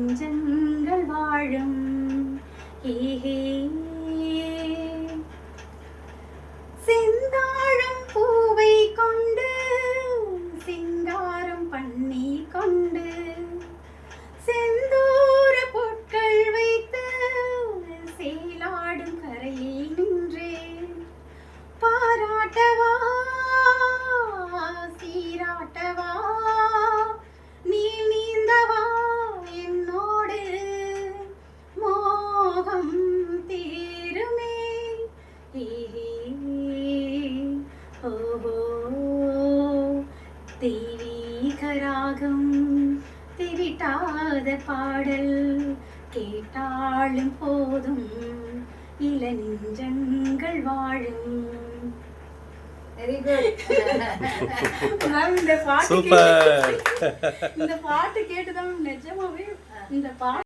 நெஞ்சங்கள் வாழும். செந்தாழம் பூவை கொண்டு சிங்காரம் பண்ணி கொண்டு செந்தூர பொட்கள் வைத்து சேலாடும் கரையில் நின்றேன். பாராட்டவா சீராட்டவா நீ நீந்தவா என்னோடு மோகம் தீருமே. ஓஹோ தெய்வீகராகம் திவிட்டாத பாடல் கேட்டாலும் போதும் இள நெஞ்சங்கள் வாழும். Very good. இந்த பாட்டு கேட்டுதான் நிஜமாவே இந்த பாட்டு